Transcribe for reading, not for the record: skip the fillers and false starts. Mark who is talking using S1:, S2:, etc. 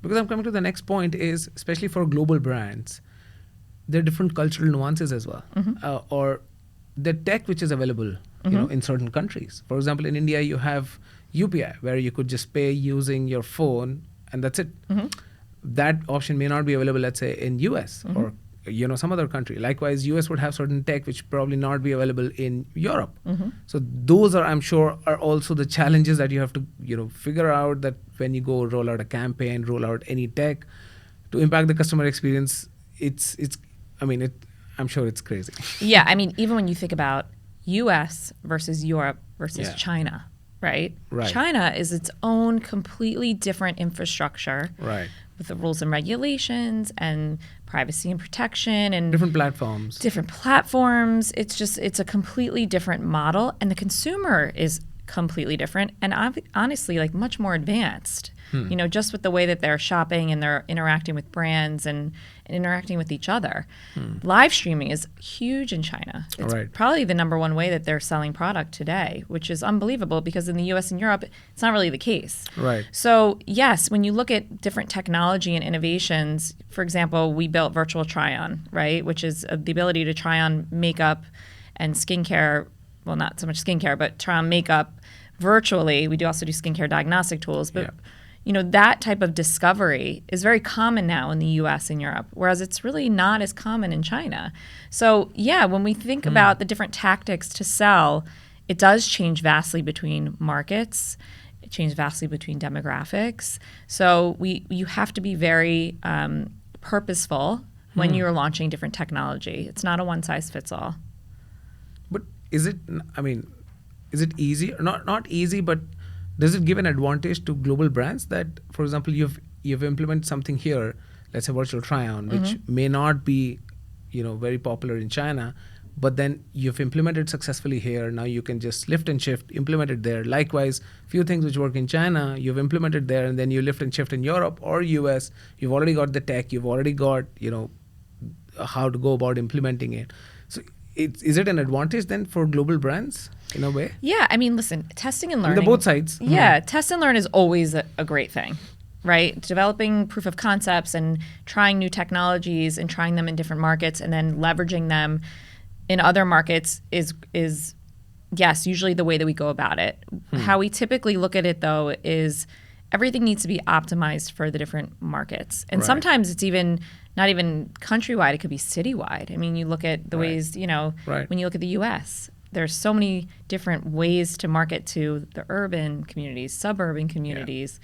S1: Because I'm coming to the next point is, especially for global brands, there are different cultural nuances as well, or the tech which is available, in certain countries. For example, in India, you have UPI, where you could just pay using your phone, and that's it. That option may not be available, let's say, in US or some other country. Likewise, US would have certain tech which probably not be available in Europe. So those are, I'm sure, are also the challenges that you have to figure out, that when you go roll out a campaign, roll out any tech to impact the customer experience. I'm sure it's crazy.
S2: Yeah, I mean, even when you think about US versus Europe versus
S1: Yeah.
S2: China, right?
S1: Right.
S2: China is its own completely different infrastructure
S1: Right.
S2: with the rules and regulations and privacy and protection and
S1: Different platforms.
S2: different platforms. It's a completely different model, and the consumer is completely different and honestly like much more advanced. Just with the way that they're shopping and they're interacting with brands and interacting with each other. Live streaming is huge in China. It's
S1: Right.
S2: probably the number one way that they're selling product today, which is unbelievable because in the US and Europe, it's not really the case.
S1: Right.
S2: So yes, when you look at different technology and innovations, for example, we built Virtual Try-On, right, which is the ability to try on makeup and skincare, well, not so much skincare, but try on makeup virtually. We do also do skincare diagnostic tools, but that type of discovery is very common now in the US and Europe, whereas it's really not as common in China. So yeah, when we think about the different tactics to sell, it does change vastly between markets. It changes vastly between demographics. So you have to be very purposeful when you're launching different technology. It's not a one size fits all.
S1: But is it easy? Not easy, but does it give an advantage to global brands that, for example, you've implemented something here, let's say virtual try-on, which may not be, very popular in China, but then you've implemented successfully here. Now you can just lift and shift, implement it there. Likewise, few things which work in China, you've implemented there, and then you lift and shift in Europe or US. You've already got the tech. You've already got, how to go about implementing it. So is it an advantage then for global brands in a way?
S2: Yeah, I mean, listen, testing and
S1: On
S2: learning.
S1: the both sides.
S2: Yeah, test and learn is always a great thing, right? Developing proof of concepts and trying new technologies and trying them in different markets and then leveraging them in other markets is yes, usually the way that we go about it. How we typically look at it, though, is everything needs to be optimized for the different markets. And
S1: Right.
S2: sometimes it's not even countrywide, it could be citywide. I mean, you look at the ways,
S1: Right.
S2: when you look at the US, there's so many different ways to market to the urban communities, suburban communities.